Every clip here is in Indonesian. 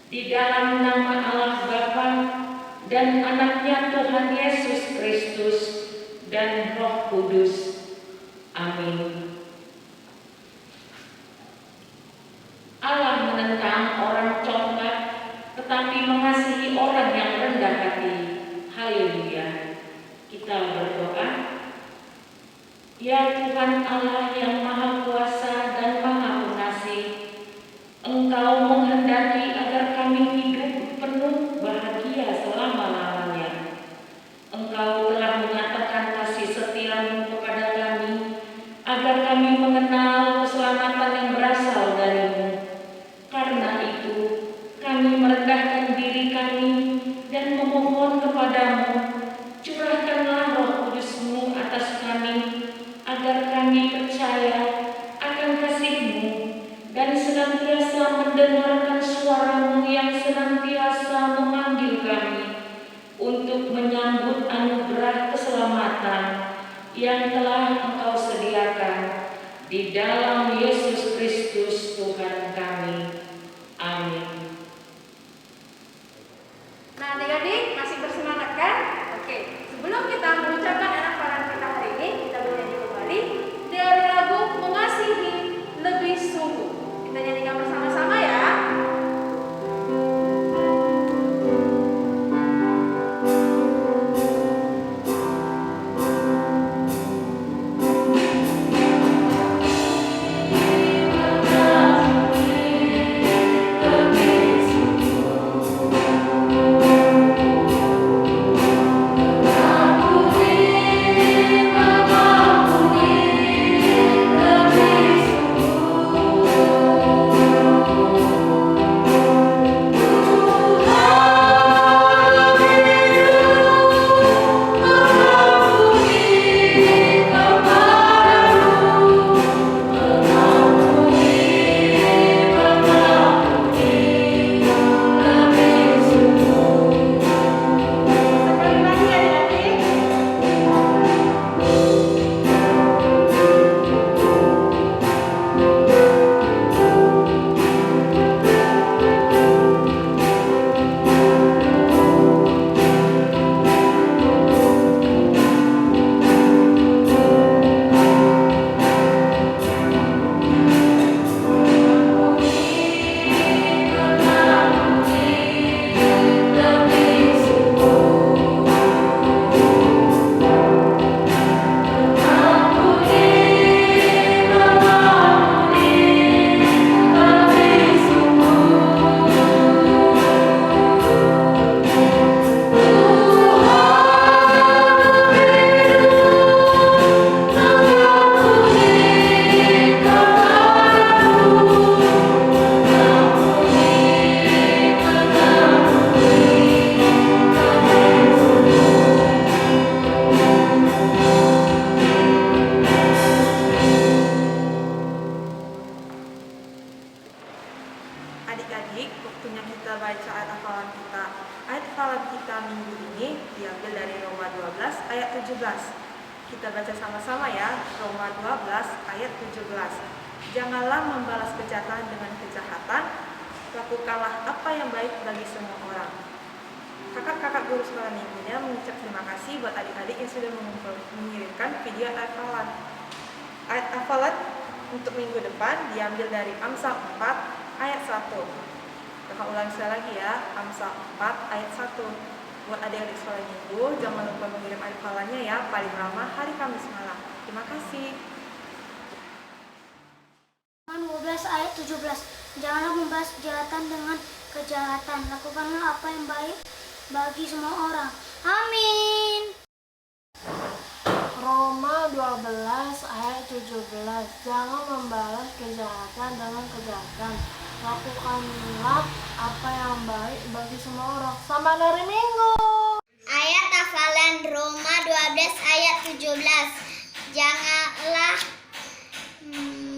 Di dalam nama Allah Bapa dan anaknya Tuhan Yesus Kristus dan Roh Kudus. Amin. Allah menentang orang congkak, tetapi mengasihi orang yang rendah hati. Haleluya. Kita berdoa. Ya Tuhan Allah yang Maha Kuasa dan Maha Pengasih, Engkau menghendaki agar kami hidup penuh bahagia selama-lamanya. Engkau telah menyatakan kasih setia-Mu kepada kami, agar kami mengenal keselamatan yang berasal dari-Mu. Karena itu, kami merendahkan diri kami dan memohon kepada-Mu, curahkanlah Roh Kudus-Mu atas kami, agar kami percaya akan kasih-Mu dan senantiasa mendengarkan suara-Mu yang senantiasa memanggil kami untuk menyambut anugerah keselamatan yang telah Engkau sediakan di dalam Yesus Kristus Tuhan kami. Amin. Nah, adik-adik masih bersemangat kan? Oke, sebelum kita mengucapkan hafalan kita hari ini, kita bernyanyi kembali dari lagu Mengasihi Lebih Sungguh. Kita nyanyikan bersama-sama ya. Adik-adik, waktunya kita baca ayat hafalan kita. Ayat hafalan kita minggu ini diambil dari Roma 12 ayat 17. Kita baca sama-sama ya, Roma 12 ayat 17. Janganlah membalas kejahatan dengan kejahatan, lakukanlah apa yang baik bagi semua orang. Kakak-kakak guru sekolah minggunya mengucap terima kasih buat adik-adik yang sudah mengirimkan video ayat hafalan. Ayat hafalan untuk minggu depan diambil dari Amsal 4 ayat 1. Kakak ulang sekali lagi ya, Amsal 4 ayat 1. Buat adik-adik sekolah minggu, jangan lupa mengirim ayat hafalannya ya, paling lama hari Kamis malam. Terima kasih. 12 ayat 17. Janganlah membalas kejahatan dengan kejahatan, lakukanlah apa yang baik bagi semua orang. Amin. Roma 12 ayat 17. Jangan membalas kejahatan dengan kejahatan, lakukanlah apa yang baik bagi semua orang. Selamat hari Minggu. Ayat hafalan Roma 12 ayat 17. Janganlah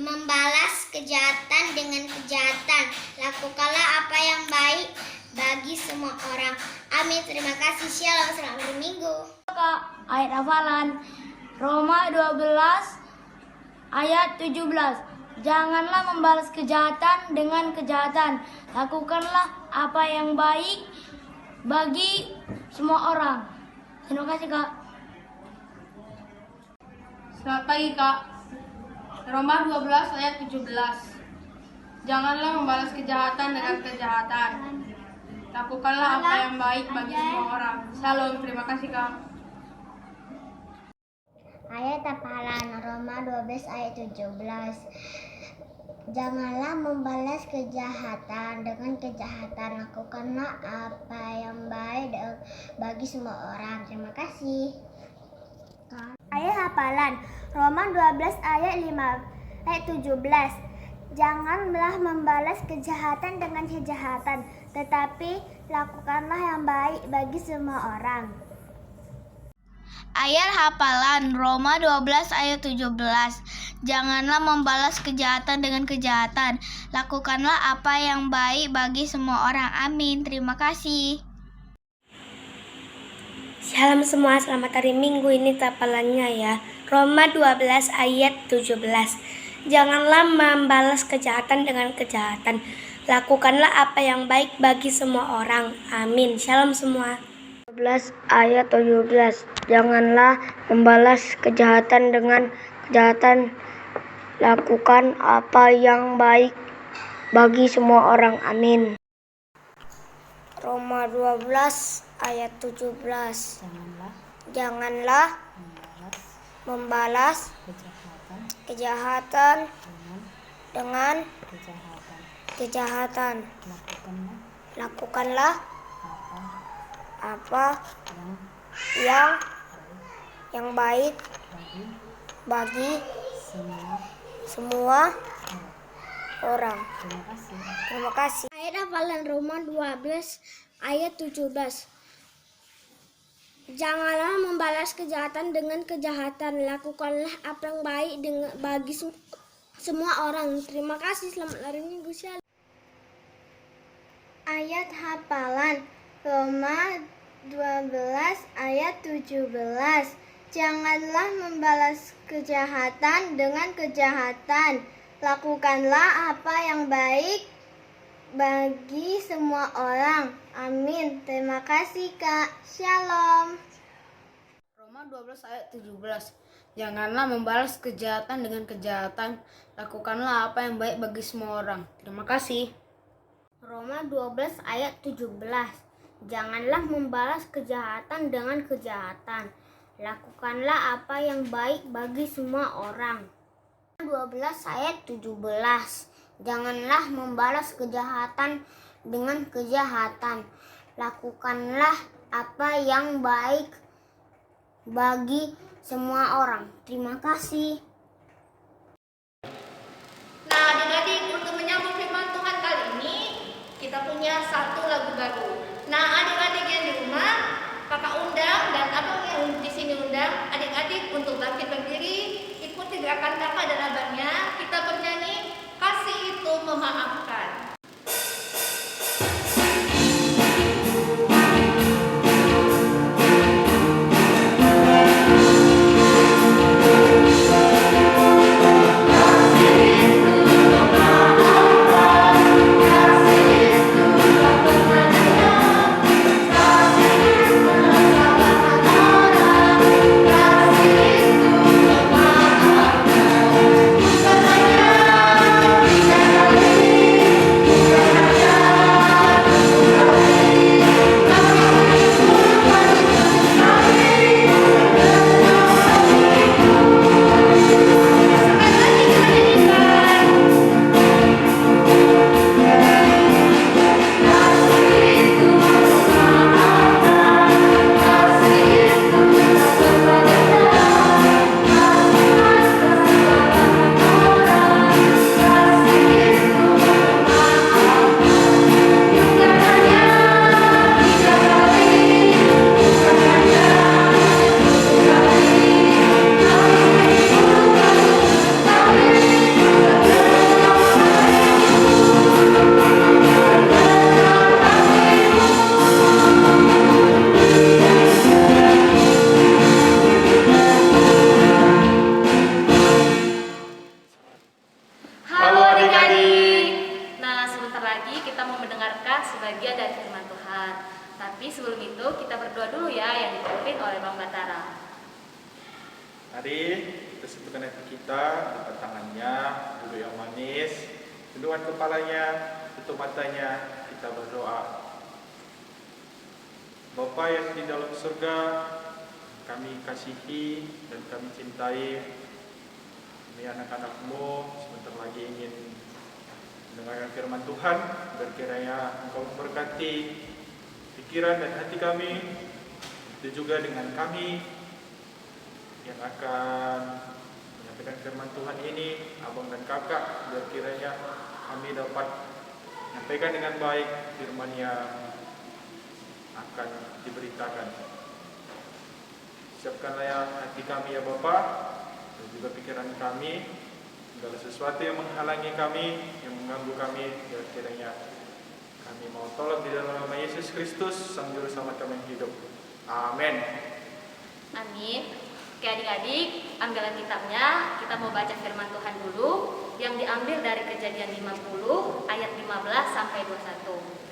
membalas kejahatan dengan kejahatan, lakukanlah apa yang baik bagi semua orang. Amin. Terima kasih. Shalom. Selamat hari Minggu. Ayat hafalan Roma 12 ayat 17. Janganlah membalas kejahatan dengan kejahatan. Lakukanlah apa yang baik bagi semua orang. Terima kasih, Kak. Selamat pagi, Kak. Roma 12 ayat 17. Janganlah membalas kejahatan dengan kejahatan. Lakukanlah apa yang baik bagi semua orang. Shalom, terima kasih, Kak. Ayat hafalan Roma 12 ayat 17. Janganlah membalas kejahatan dengan kejahatan. Lakukanlah apa yang baik bagi semua orang. Terima kasih. Ayat hafalan Roma 12 ayat 17. Janganlah membalas kejahatan dengan kejahatan, tetapi lakukanlah yang baik bagi semua orang. Ayat hafalan Roma 12 ayat 17. Janganlah membalas kejahatan dengan kejahatan. Lakukanlah apa yang baik bagi semua orang. Amin. Terima kasih. Shalom semua, selamat hari Minggu. Ini hafalannya ya. Roma 12 ayat 17. Janganlah membalas kejahatan dengan kejahatan. Lakukanlah apa yang baik bagi semua orang. Amin. Shalom semua. 12 ayat 17. Janganlah membalas kejahatan dengan kejahatan. Lakukan apa yang baik bagi semua orang. Amin. Roma 12 ayat 17. Janganlah membalas kejahatan dengan kejahatan. Lakukanlah apa yang baik bagi semua orang. Terima kasih. Ayat hafalan Roma 12 ayat 17. Janganlah membalas kejahatan dengan kejahatan. Lakukanlah apa yang baik bagi semua orang. Terima kasih. Selamat hari Minggu. Shalom. Ayat hafalan Roma 12 ayat 17. Janganlah membalas kejahatan dengan kejahatan. Lakukanlah apa yang baik bagi semua orang. Amin. Terima kasih, Kak. Shalom. Roma 12 ayat 17. Janganlah membalas kejahatan dengan kejahatan. Lakukanlah apa yang baik bagi semua orang. Terima kasih. Roma 12 ayat 17. Janganlah membalas kejahatan dengan kejahatan. Lakukanlah apa yang baik bagi semua orang. 12 ayat 17. Janganlah membalas kejahatan dengan kejahatan. Lakukanlah apa yang baik bagi semua orang. Terima kasih. Nah, adik-adik, untuk menyambut firman Tuhan kali ini, kita punya satu lagu baru. Nah, adik-adik yang di rumah, kakak undang dan abang yang di sini undang, adik-adik untuk bangkit berdiri, ikuti gerakan kakak dan abangnya. Kita bernyanyi, kasih itu memaafkan. Kasih itu memaafkan. bagian dari firman Tuhan. Tapi sebelum itu kita berdoa dulu ya yang dipimpin oleh Bang Batara. Mari kita satukan hati kita, lipat tangannya, duduk yang manis, tundukkan kepalanya, tutup matanya, kita berdoa. Bapa yang di dalam surga, kami kasihi dan kami cintai. Ini anak-anak-Mu sebentar lagi ingin mendengarkan firman Tuhan. Berkiranya Engkau memberkati pikiran dan hati kami, itu juga dengan kami yang akan menyampaikan firman Tuhan ini, abang dan kakak. Berkiranya kami dapat menyampaikan dengan baik firman yang akan diberitakan. Siapkanlah ya hati kami ya Bapa, dan juga pikiran kami, segala sesuatu yang menghalangi kami, yang mengganggu kami, kiranya kami mau tolong di dalam nama Yesus Kristus, Sang Juru Selamat kami yang hidup. Amin. Amin. Oke adik-adik, ambil kitabnya, kita mau baca firman Tuhan dulu, yang diambil dari Kejadian 50 ayat 15 sampai 21.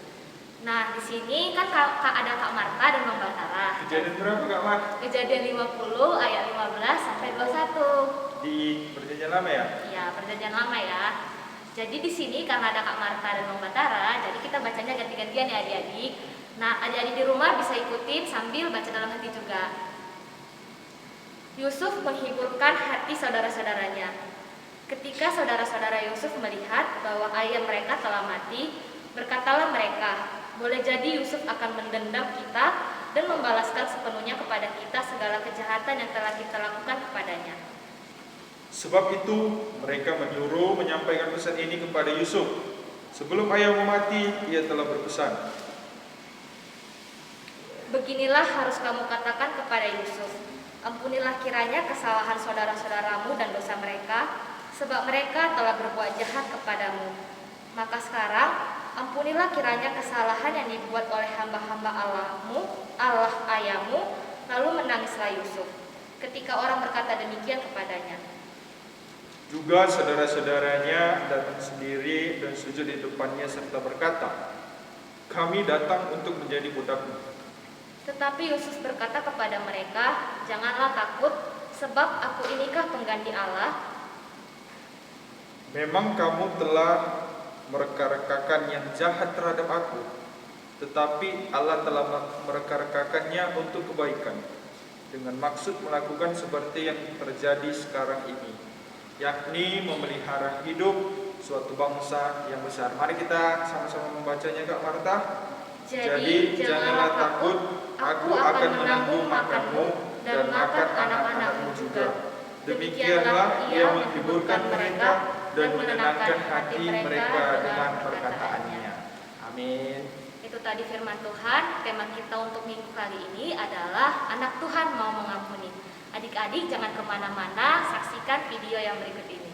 Nah, di sini kan ada Kak Marta dan Bang Batara. Kejadian berapa Kak Mar? Kejadian 50 ayat 15 sampai 21. Di Perjanjian Lama ya? Iya, Perjanjian Lama ya. Jadi di sini karena ada Kak Marta dan Bang Batara, jadi kita bacanya ganti-gantian ya adik-adik. Nah, adik-adik di rumah bisa ikutin sambil baca dalam hati juga. Yusuf menghiburkan hati saudara-saudaranya. Ketika saudara-saudara Yusuf melihat bahwa ayah mereka telah mati, berkatalah mereka, boleh jadi Yusuf akan mendendam kita dan membalaskan sepenuhnya kepada kita segala kejahatan yang telah kita lakukan kepadanya. Sebab itu mereka menyuruh menyampaikan pesan ini kepada Yusuf. Sebelum ayahmu mati, ia telah berpesan. Beginilah harus kamu katakan kepada Yusuf, ampunilah kiranya kesalahan saudara-saudaramu dan dosa mereka, sebab mereka telah berbuat jahat kepadamu. Maka sekarang, ampunilah kiranya kesalahan yang dibuat oleh hamba-hamba Allahmu, Allah ayahmu. Lalu menangislah Yusuf ketika orang berkata demikian kepadanya. Juga saudara-saudaranya datang sendiri dan sujud di depannya serta berkata, kami datang untuk menjadi budakmu. Tetapi Yusuf berkata kepada mereka, janganlah takut, sebab aku inikah pengganti Allah. Memang kamu telah mereka-rekakan yang jahat terhadap aku, tetapi Allah telah mereka-rekakannya untuk kebaikan, dengan maksud melakukan seperti yang terjadi sekarang ini, yakni memelihara hidup suatu bangsa yang besar. Mari kita sama-sama membacanya Kak Marta. Jadi janganlah takut, aku akan menanggung makanmu dan makan anak-anakmu juga. Demikianlah ia menghiburkan mereka dan menenangkan hati mereka dengan perkataannya. Amin. Itu tadi firman Tuhan. Tema kita untuk minggu kali ini adalah anak Tuhan mau mengampuni. Adik-adik jangan kemana-mana, saksikan video yang berikut ini.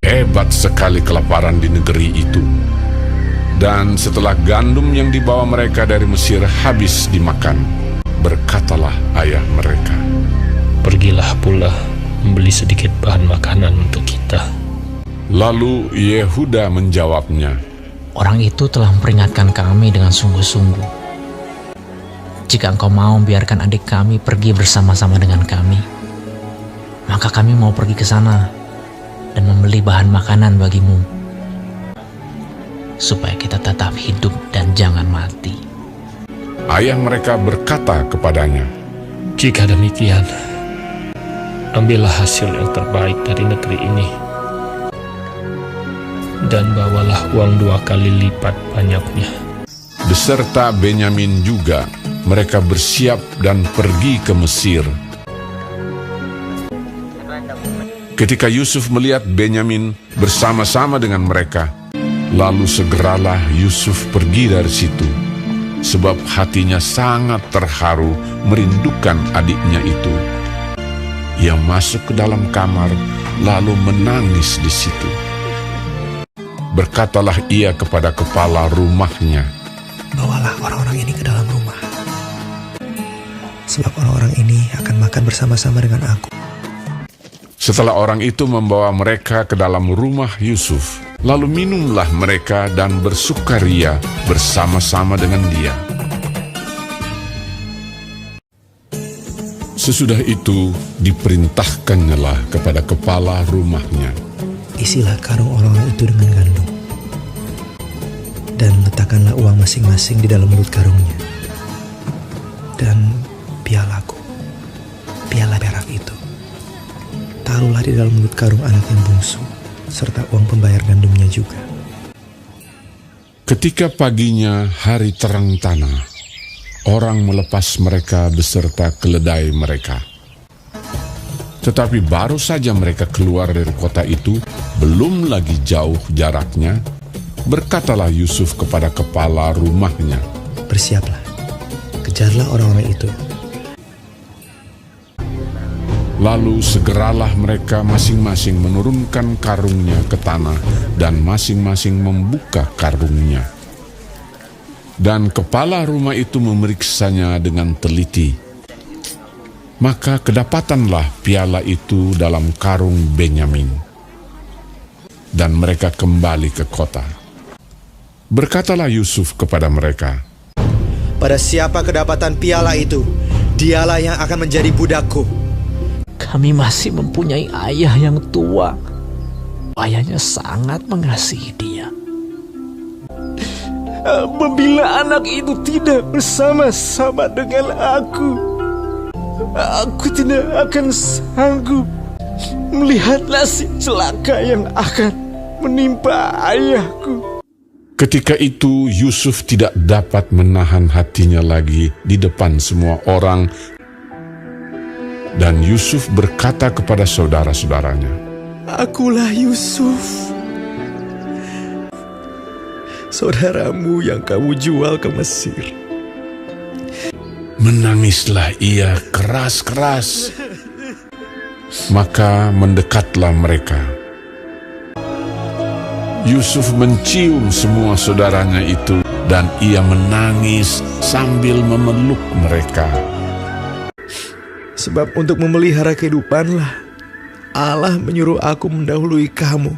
Hebat sekali kelaparan di negeri itu. Dan setelah gandum yang dibawa mereka dari Mesir habis dimakan, berkatalah ayah mereka, pergilah pula membeli sedikit bahan makanan untuk kita. Lalu Yehuda menjawabnya, orang itu telah memperingatkan kami dengan sungguh-sungguh. Jika engkau mau biarkan adik kami pergi bersama-sama dengan kami, maka kami mau pergi ke sana dan membeli bahan makanan bagimu, supaya kita tetap hidup dan jangan mati. Ayah mereka berkata kepadanya, jika demikian, ambillah hasil yang terbaik dari negeri ini, dan bawalah uang 2 kali lipat banyaknya. Beserta Benyamin juga, mereka bersiap dan pergi ke Mesir. Ketika Yusuf melihat Benyamin bersama-sama dengan mereka, lalu segeralah Yusuf pergi dari situ, sebab hatinya sangat terharu merindukan adiknya itu. Ia masuk ke dalam kamar, lalu menangis di situ. berkatalah ia kepada kepala rumahnya, "Bawalah orang-orang ini ke dalam rumah, sebab orang-orang ini akan makan bersama-sama dengan aku." Setelah orang itu membawa mereka ke dalam rumah Yusuf, lalu minumlah mereka dan bersukaria bersama-sama dengan dia. Sesudah itu diperintahkannyalah kepada kepala rumahnya, "Isilah karung orang-orang itu dengan gandum, dan letakkanlah uang masing-masing di dalam mulut karungnya. Dan pialaku, piala perak itu, taruhlah di dalam mulut karung anak yang bungsu, serta uang pembayar gandumnya juga." Ketika paginya hari terang tanah, orang melepas mereka beserta keledai mereka. Tetapi baru saja mereka keluar dari kota itu, belum lagi jauh jaraknya, berkatalah Yusuf kepada kepala rumahnya, "Bersiaplah, kejarlah orang-orang itu." Lalu segeralah mereka masing-masing menurunkan karungnya ke tanah dan masing-masing membuka karungnya. Dan kepala rumah itu memeriksanya dengan teliti. Maka kedapatanlah piala itu dalam karung Benyamin. Dan mereka kembali ke kota. Berkatalah Yusuf kepada mereka, "Pada siapa kedapatan piala itu, dialah yang akan menjadi budakku." Kami masih mempunyai ayah yang tua. Ayahnya sangat mengasihi dia. Apabila anak itu tidak bersama-sama dengan aku tidak akan sanggup melihat nasib celaka yang akan menimpa ayahku." Ketika itu Yusuf tidak dapat menahan hatinya lagi di depan semua orang, dan Yusuf berkata kepada saudara-saudaranya, "Akulah Yusuf, saudaramu yang kamu jual ke Mesir." Menangislah ia keras-keras. Maka mendekatlah mereka. Yusuf mencium semua saudaranya itu, dan ia menangis sambil memeluk mereka. "Sebab untuk memelihara kehidupanlah Allah menyuruh aku mendahului kamu."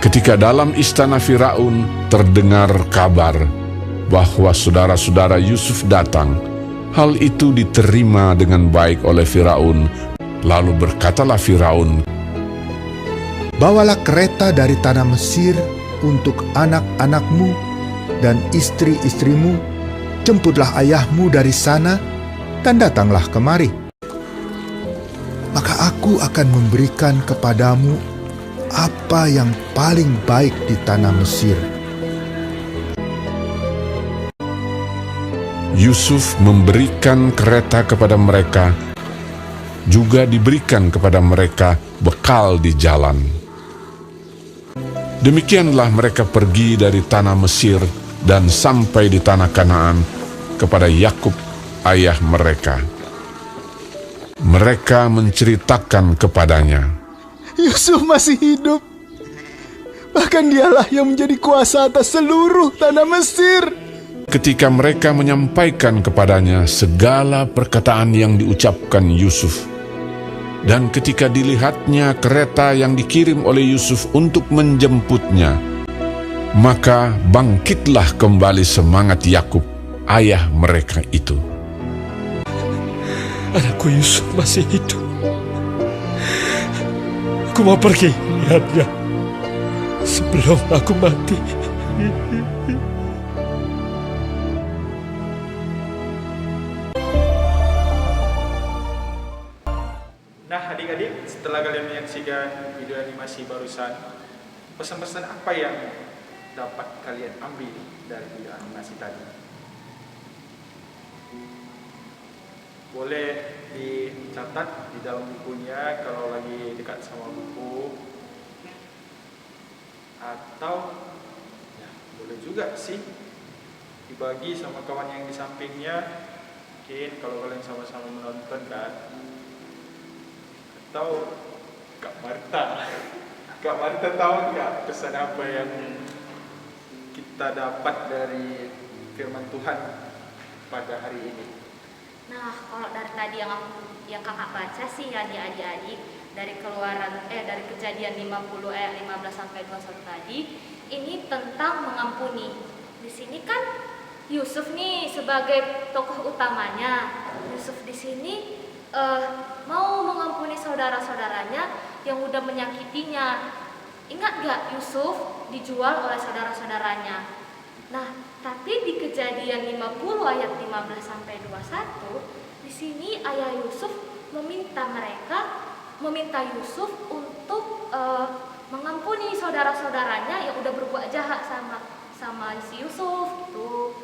Ketika dalam istana Firaun terdengar kabar bahwa saudara-saudara Yusuf datang, hal itu diterima dengan baik oleh Firaun. Lalu berkatalah Firaun, "Bawalah kereta dari tanah Mesir untuk anak-anakmu dan istri-istrimu, jemputlah ayahmu dari sana, dan datanglah kemari. Maka aku akan memberikan kepadamu apa yang paling baik di tanah Mesir." Yusuf memberikan kereta kepada mereka, juga diberikan kepada mereka bekal di jalan. Demikianlah mereka pergi dari tanah Mesir dan sampai di tanah Kanaan kepada Yakub ayah mereka. Mereka menceritakan kepadanya, "Yusuf masih hidup. Bahkan dialah yang menjadi kuasa atas seluruh tanah Mesir." Ketika mereka menyampaikan kepadanya segala perkataan yang diucapkan Yusuf, dan ketika dilihatnya kereta yang dikirim oleh Yusuf untuk menjemputnya, maka bangkitlah kembali semangat Yakub, ayah mereka itu. Anakku Yusuf masih hidup. Aku mau pergi lihatnya sebelum aku mati. Nah adik-adik, setelah kalian menyaksikan video animasi barusan, pesan-pesan apa yang dapat kalian ambil dari video animasi tadi? Boleh dicatat di dalam bukunya kalau lagi dekat sama buku, atau ya boleh juga sih dibagi sama kawan yang di sampingnya. Mungkin kalau kalian sama-sama menonton kan, atau Kak Marta Kak Marta tahu nggak pesan apa yang kita dapat dari firman Tuhan pada hari ini? Nah, kalau dari tadi yang kakak baca sih ya adik-adik dari dari Kejadian 50 ayat 15 sampai 21 tadi, ini tentang mengampuni. Di sini kan Yusuf nih sebagai tokoh utamanya. Yusuf di sini mau mengampuni saudara-saudaranya yang udah menyakitinya. Ingat gak Yusuf dijual oleh saudara-saudaranya? Nah, tapi di Kejadian 50 ayat 15 sampai 21, di sini ayah Yusuf meminta Yusuf untuk mengampuni saudara-saudaranya yang udah berbuat jahat sama si Yusuf gitu.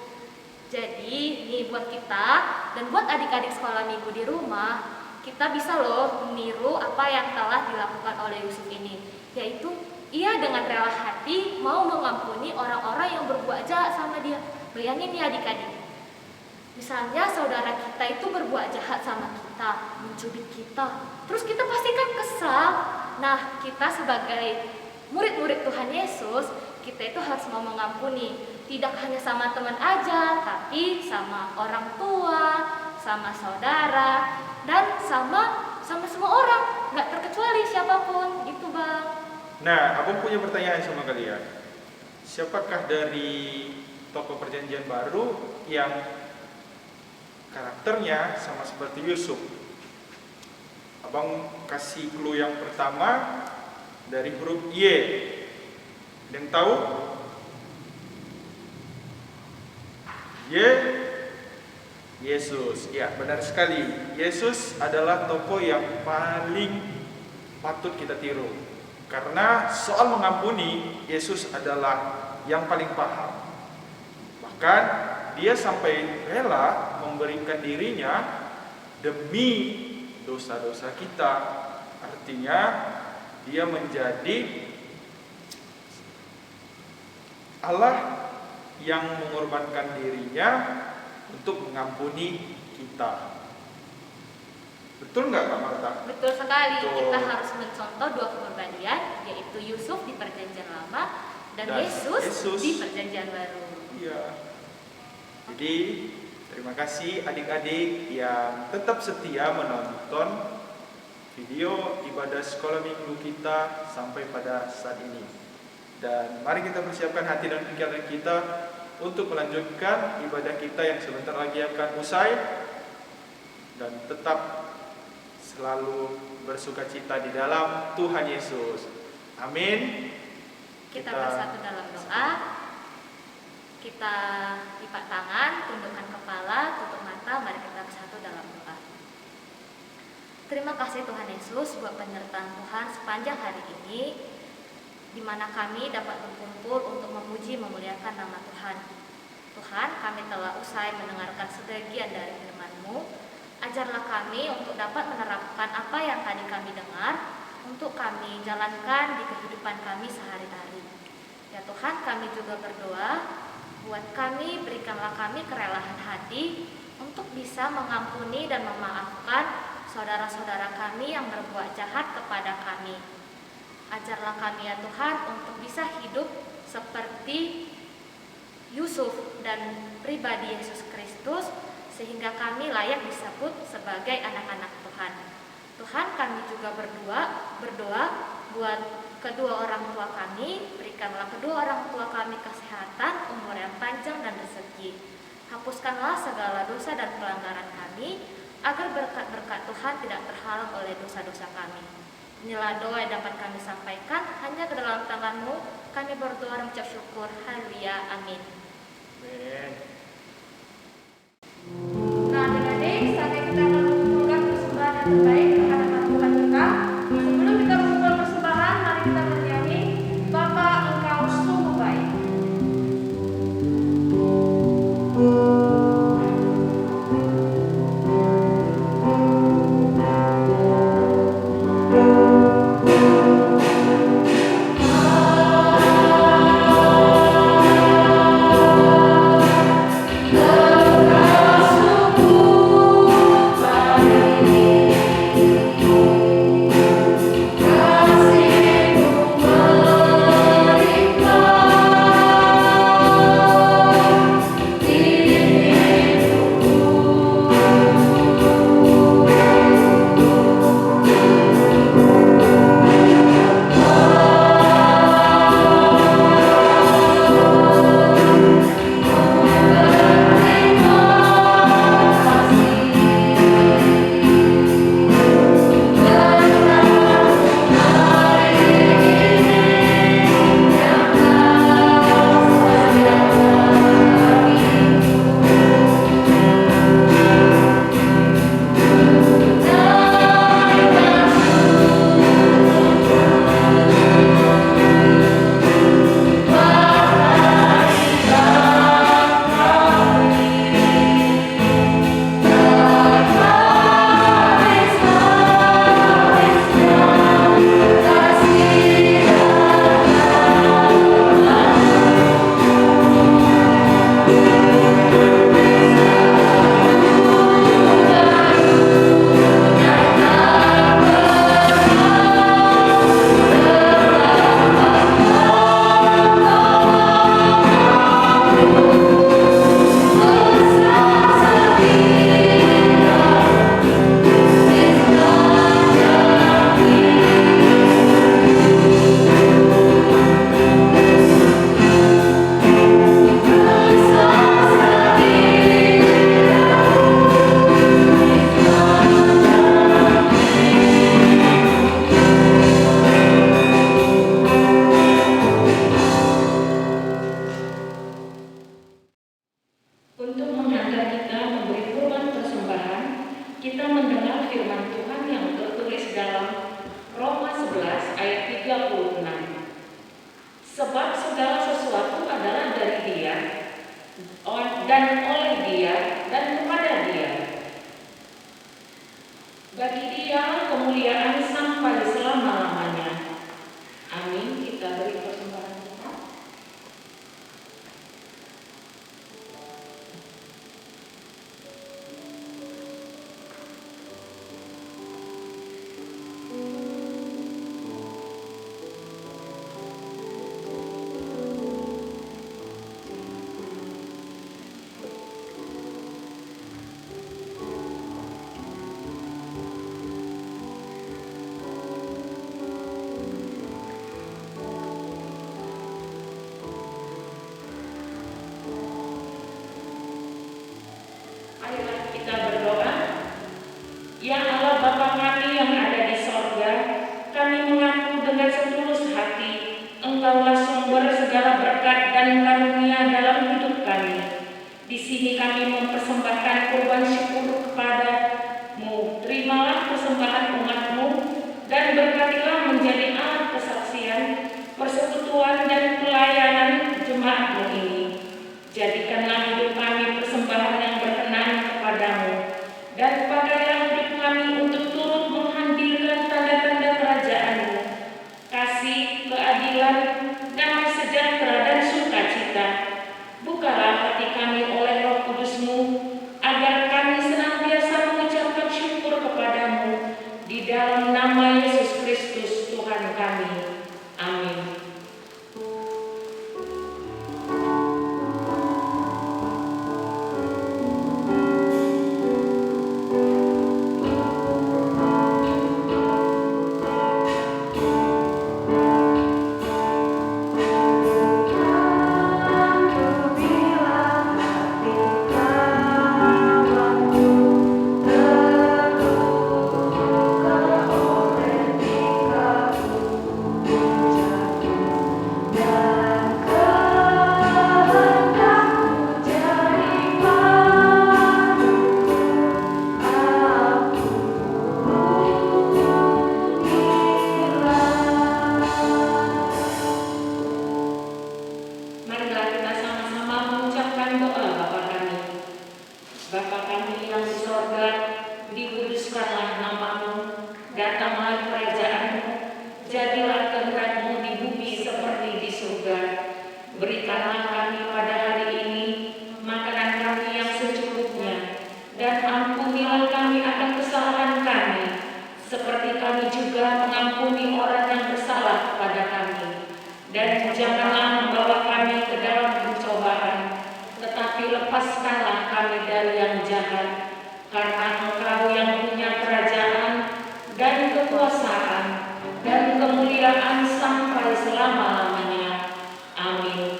Jadi, nih buat kita dan buat adik-adik sekolah minggu di rumah, kita bisa loh meniru apa yang telah dilakukan oleh Yusuf ini, yaitu ia dengan rela hati mau mengampuni orang-orang yang berbuat jahat sama dia. Bayangin nih adik-adik, misalnya saudara kita itu berbuat jahat sama kita, mencubit kita, terus kita pasti kan kesal. Nah, kita sebagai murid-murid Tuhan Yesus, kita itu harus mau mengampuni. Tidak hanya sama teman aja, tapi sama orang tua, sama saudara, dan sama semua orang, nggak terkecuali siapapun, gitu Bang. Nah, abang punya pertanyaan sama kalian. Siapakah dari tokoh perjanjian baru yang karakternya sama seperti Yusuf? Abang kasih clue yang pertama dari huruf Y. Yang tahu? Y, Yesus. Ya, benar sekali. Yesus adalah tokoh yang paling patut kita tiru. Karena soal mengampuni, Yesus adalah yang paling paham. Bahkan dia sampai rela memberikan dirinya demi dosa-dosa kita. Artinya dia menjadi Allah yang mengorbankan dirinya untuk mengampuni kita. Betul nggak Kak Marta? Betul sekali. Betul. Kita harus mencontoh dua kepribadian, yaitu Yusuf di Perjanjian Lama dan Yesus di Perjanjian Baru. Iya. Jadi terima kasih adik-adik yang tetap setia menonton video ibadah sekolah minggu kita sampai pada saat ini. Dan mari kita persiapkan hati dan pikiran kita untuk melanjutkan ibadah kita yang sebentar lagi akan usai, dan tetap selalu bersukacita di dalam Tuhan Yesus. Amin. Kita bersatu dalam doa. Kita lipat tangan, tundukkan kepala, tutup mata, mari kita bersatu dalam doa. Terima kasih Tuhan Yesus buat penyertaan Tuhan sepanjang hari ini, di mana kami dapat berkumpul untuk memuji memuliakan nama Tuhan. Tuhan, kami telah usai mendengarkan sebagian dari firman-Mu. Ajarlah kami untuk dapat menerapkan apa yang tadi kami dengar, untuk kami jalankan di kehidupan kami sehari-hari. Ya Tuhan, kami juga berdoa, buat kami, berikanlah kami kerelaan hati untuk bisa mengampuni dan memaafkan saudara-saudara kami yang berbuat jahat kepada kami. Ajarlah kami ya Tuhan untuk bisa hidup seperti Yusuf dan pribadi Yesus Kristus, sehingga kami layak disebut sebagai anak-anak Tuhan. Tuhan, kami juga berdoa buat kedua orang tua kami. Berikanlah kedua orang tua kami kesehatan, umur yang panjang dan rezeki. Hapuskanlah segala dosa dan pelanggaran kami, agar berkat-berkat Tuhan tidak terhalang oleh dosa-dosa kami. Inilah doa yang dapat kami sampaikan hanya ke dalam tangan-Mu. Kami berdoa dan mengucap syukur. Haleluya. Amin. Amin. Nah, adik-adik, saatnya kita akan mengumpulkan persembahan yang terbaik ke hadapan Tuhan kita. Sebelum kita mengumpulkan persembahan, mari kita bernyanyi Bapa Engkau sungguh baik. Di sini kami mempersembahkan korban syukur kepadamu. Terimalah persembahan umatmu dan berkatilah menjadi alat kesaksian, persekutuan dan pelayanan jemaatmu ini. Jadikanlah hidup kami persembahan yang berkenan kepadamu, dan pakailah hidup kami untuk turut menghadirkan tanda-tanda kerajaan-Mu, kasih, keadilan, damai sejahtera dan sukacita. Bukalah hati kami oleh Roh Kudus-Mu, agar kami senantiasa mengucapkan syukur kepadamu di dalam nama Yesus Kristus Tuhan kami. Amin. Berikanlah kami pada hari ini makanan kami yang secukupnya, dan ampunilah kami akan kesalahan kami, seperti kami juga mengampuni orang yang bersalah kepada kami. Dan janganlah membawa kami ke dalam pencobaan, tetapi lepaskanlah kami dari yang jahat, karena Engkau yang punya kerajaan dan kekuasaan dan kemuliaan sampai selama-lamanya. Amin.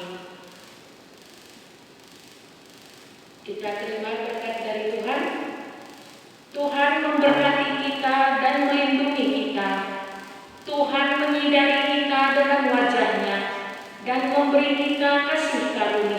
Kita terima berkat dari Tuhan. Tuhan memberkati kita dan melindungi kita. Tuhan menyinari kita dengan wajah-Nya dan memberi kita kasih karunia.